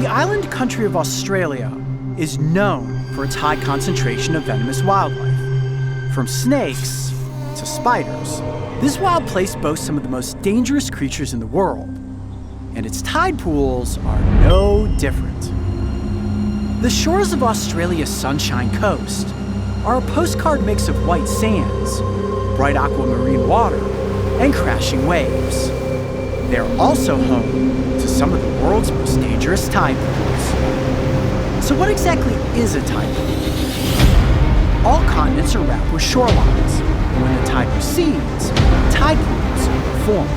The island country of Australia is known for its high concentration of venomous wildlife. From snakes to spiders, this wild place boasts some of the most dangerous creatures in the world, and its tide pools are no different. The shores of Australia's Sunshine Coast are a postcard mix of white sands, bright aquamarine water, and crashing waves. They're also home to some of the world's most dangerous tide pools. So what exactly is a tide pool? All continents are wrapped with shorelines, and when the tide recedes, tide pools form.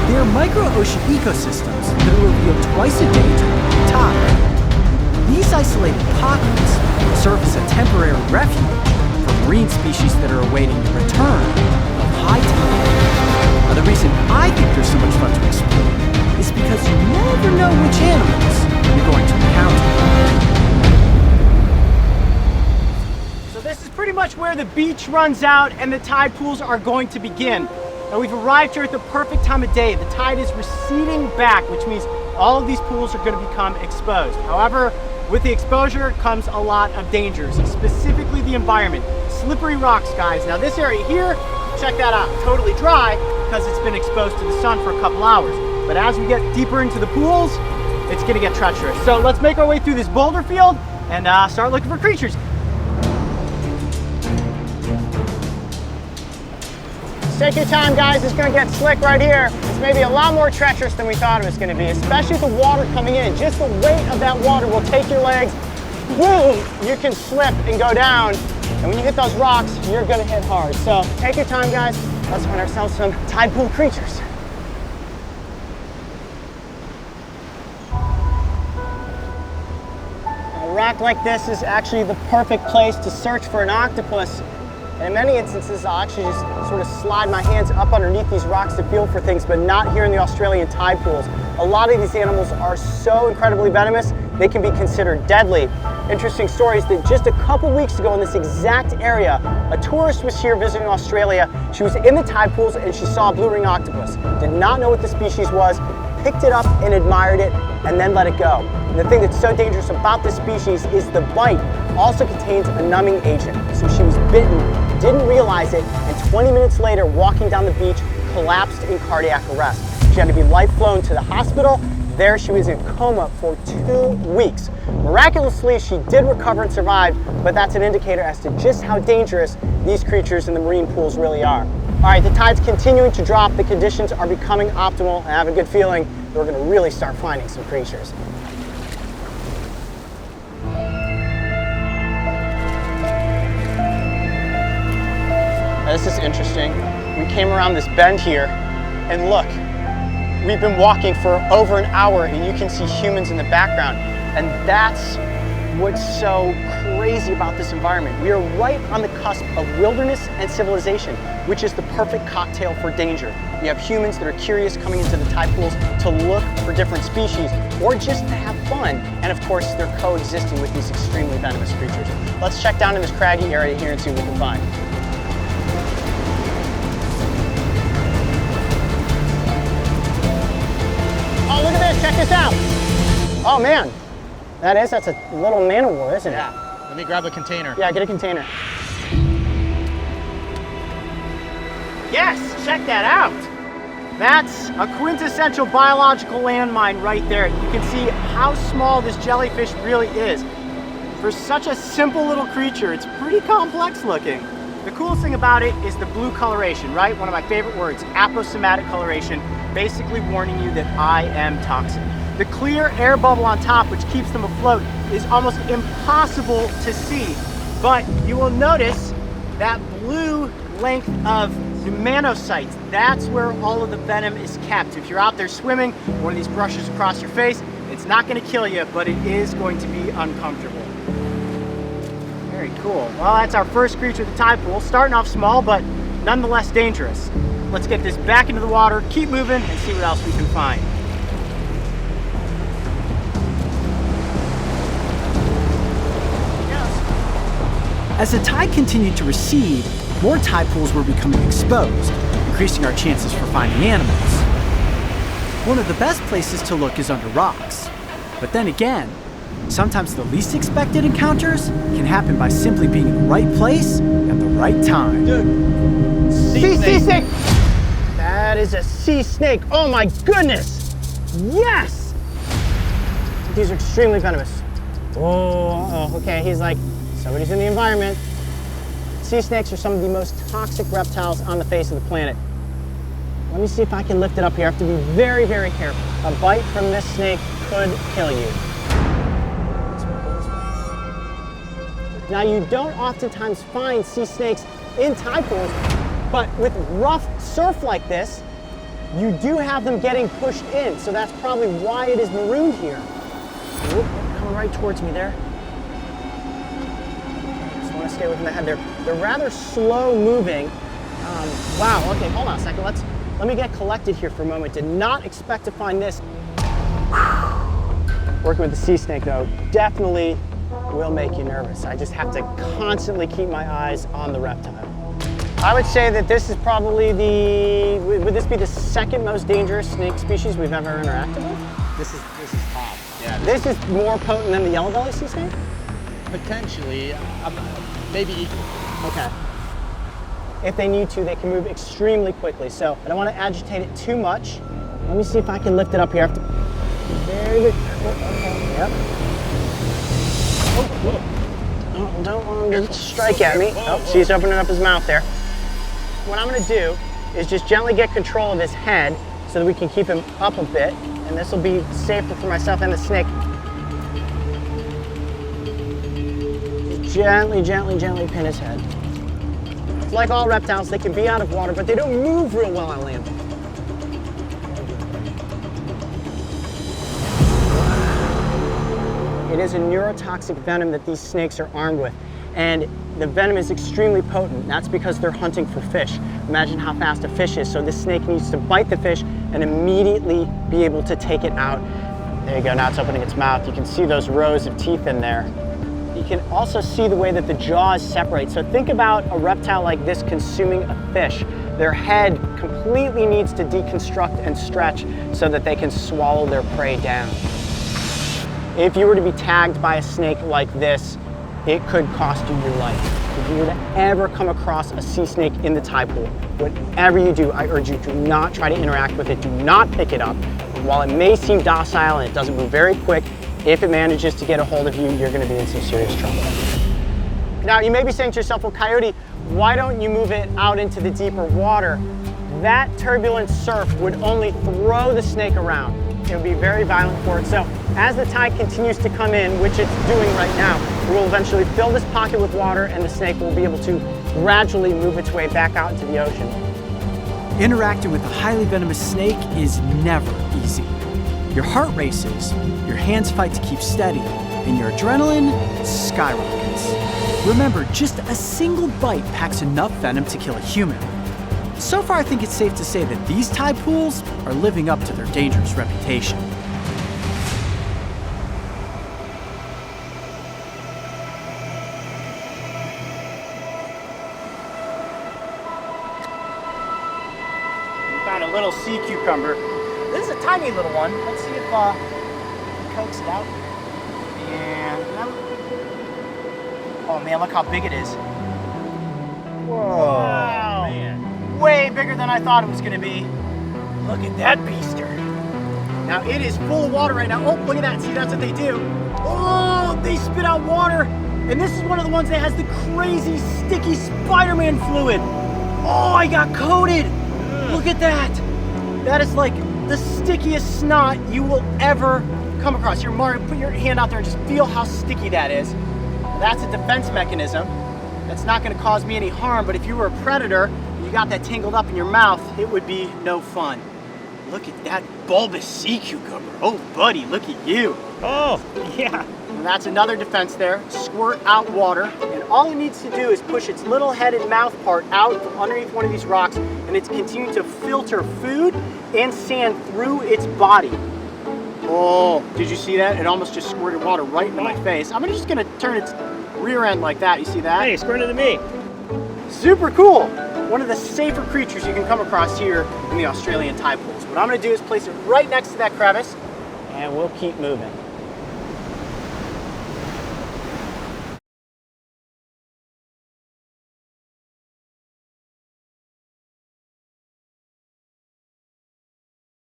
They are micro-ocean ecosystems that are revealed twice a day during the tide. These isolated pockets serve as a temporary refuge for marine species that are awaiting the return of high tide. Now, the reason I think they're so much fun to explore is because you never know which animals you're going to encounter. So this is pretty much where the beach runs out and the tide pools are going to begin. Now we've arrived here at the perfect time of day. The tide is receding back, which means all of these pools are going to become exposed. However, with the exposure comes a lot of dangers, specifically the environment. Slippery rocks, guys. Now this area here, check that out, totally dry because it's been exposed to the sun for a couple hours. But as we get deeper into the pools, it's gonna get treacherous. So let's make our way through this boulder field and start looking for creatures. Take your time, guys. It's gonna get slick right here. It's maybe a lot more treacherous than we thought it was gonna be, especially with the water coming in. Just the weight of that water will take your legs, boom, you can slip and go down. And when you hit those rocks, you're gonna hit hard. So take your time, guys. Let's find ourselves some tide pool creatures. A rock like this is actually the perfect place to search for an octopus. And in many instances, I'll actually just sort of slide my hands up underneath these rocks to feel for things, but not here in the Australian tide pools. A lot of these animals are so incredibly venomous, they can be considered deadly. Interesting story is that just a couple weeks ago in this exact area, a tourist was here visiting Australia. She was in the tide pools and she saw a blue ring octopus. Did not know what the species was, picked it up and admired it, and then let it go. And the thing that's so dangerous about this species is the bite also contains a numbing agent. So she was bitten, didn't realize it, and 20 minutes later, walking down the beach, collapsed in cardiac arrest. She had to be life flown to the hospital. There she was in coma for 2 weeks. Miraculously, she did recover and survive, but that's an indicator as to just how dangerous these creatures in the marine pools really are. All right, the tide's continuing to drop, the conditions are becoming optimal, and I have a good feeling that we're gonna really start finding some creatures. Now, this is interesting. We came around this bend here, and look, we've been walking for over an hour, and you can see humans in the background, and that's what's so crazy about this environment. We are right on the cusp of wilderness and civilization, which is the perfect cocktail for danger. You have humans that are curious coming into the tide pools to look for different species or just to have fun. And of course, they're coexisting with these extremely venomous creatures. Let's check down in this craggy area here and see what we can find. Oh, look at this, check this out. Oh man. That's a little man-o-war, isn't it? Yeah. Let me grab a container. Yeah, get a container. Yes, check that out. That's a quintessential biological landmine right there. You can see how small this jellyfish really is. For such a simple little creature, it's pretty complex looking. The coolest thing about it is the blue coloration, right? One of my favorite words, aposematic coloration, basically warning you that I am toxic. The clear air bubble on top, which keeps them afloat, is almost impossible to see. But you will notice that blue length of pneumatocytes. That's where all of the venom is kept. If you're out there swimming, one of these brushes across your face, it's not going to kill you, but it is going to be uncomfortable. Very cool. Well, that's our first creature at the tide pool. Starting off small, but nonetheless dangerous. Let's get this back into the water, keep moving, and see what else we can find. As the tide continued to recede, more tide pools were becoming exposed, increasing our chances for finding animals. One of the best places to look is under rocks. But then again, sometimes the least expected encounters can happen by simply being in the right place at the right time. Dude, sea snake! That is a sea snake. Oh my goodness! Yes! These are extremely venomous. Oh, okay, he's like, somebody's in the environment. Sea snakes are some of the most toxic reptiles on the face of the planet. Let me see if I can lift it up here. I have to be very, very careful. A bite from this snake could kill you. Now, you don't oftentimes find sea snakes in tide pools, but with rough surf like this, you do have them getting pushed in, so that's probably why it is marooned here. Oop, coming right towards me there. Just want to stay away from the head. They're rather slow moving. Wow, okay, hold on a second. Let me get collected here for a moment. Did not expect to find this. Working with the sea snake, though, definitely will make you nervous. I just have to constantly keep my eyes on the reptile. I would say that this is probably would this be the second most dangerous snake species we've ever interacted with? This is top. Yeah. This is more potent than the yellow belly sea snake? Potentially, maybe equal. Okay. If they need to, they can move extremely quickly. So I don't want to agitate it too much. Let me see if I can lift it up here. I have to be very good. Okay, yep. Oh, don't want him to strike at me. Oh, see, he's opening up his mouth there. What I'm going to do is just gently get control of his head so that we can keep him up a bit, and this will be safer for myself and the snake. Just gently, gently, gently pin his head. Like all reptiles, they can be out of water, but they don't move real well on land. It is a neurotoxic venom that these snakes are armed with. And the venom is extremely potent. That's because they're hunting for fish. Imagine how fast a fish is. So this snake needs to bite the fish and immediately be able to take it out. There you go, now it's opening its mouth. You can see those rows of teeth in there. You can also see the way that the jaws separate. So think about a reptile like this consuming a fish. Their head completely needs to deconstruct and stretch so that they can swallow their prey down. If you were to be tagged by a snake like this, it could cost you your life. If you were to ever come across a sea snake in the tide pool, whatever you do, I urge you, do not try to interact with it. Do not pick it up. While it may seem docile and it doesn't move very quick, if it manages to get a hold of you, you're going to be in some serious trouble. Now, you may be saying to yourself, well, Coyote, why don't you move it out into the deeper water? That turbulent surf would only throw the snake around. It would be very violent for it. So as the tide continues to come in, which it's doing right now, we will eventually fill this pocket with water and the snake will be able to gradually move its way back out into the ocean. Interacting with a highly venomous snake is never easy. Your heart races, your hands fight to keep steady, and your adrenaline skyrockets. Remember, just a single bite packs enough venom to kill a human. So far, I think it's safe to say that these tide pools are living up to their dangerous reputation. We found a little sea cucumber. This is a tiny little one. Let's see if we can coax it out. And oh man, look how big it is. Whoa. Wow. Man. Way bigger than I thought it was going to be. Look at that beaster. Now it is full of water right now. Oh, look at that. See, that's what they do. Oh, they spit out water. And this is one of the ones that has the crazy sticky Spider-Man fluid. Oh, I got coated. Look at that. That is like the stickiest snot you will ever come across. Here, Mario, put your hand out there and just feel how sticky that is. That's a defense mechanism. That's not going to cause me any harm, but if you were a predator and you got that tangled up in your mouth, it would be no fun. Look at that bulbous sea cucumber. Oh, buddy, look at you. Oh, yeah. And that's another defense there. Squirt out water, and all it needs to do is push its little head and mouth part out from underneath one of these rocks, and it's continuing to filter food and sand through its body. Oh, did you see that? It almost just squirted water right into my face. I'm just gonna turn its rear end like that. You see that? Hey, squirted to me. Super cool. One of the safer creatures you can come across here in the Australian tide pools. What I'm gonna do is place it right next to that crevice, and we'll keep moving.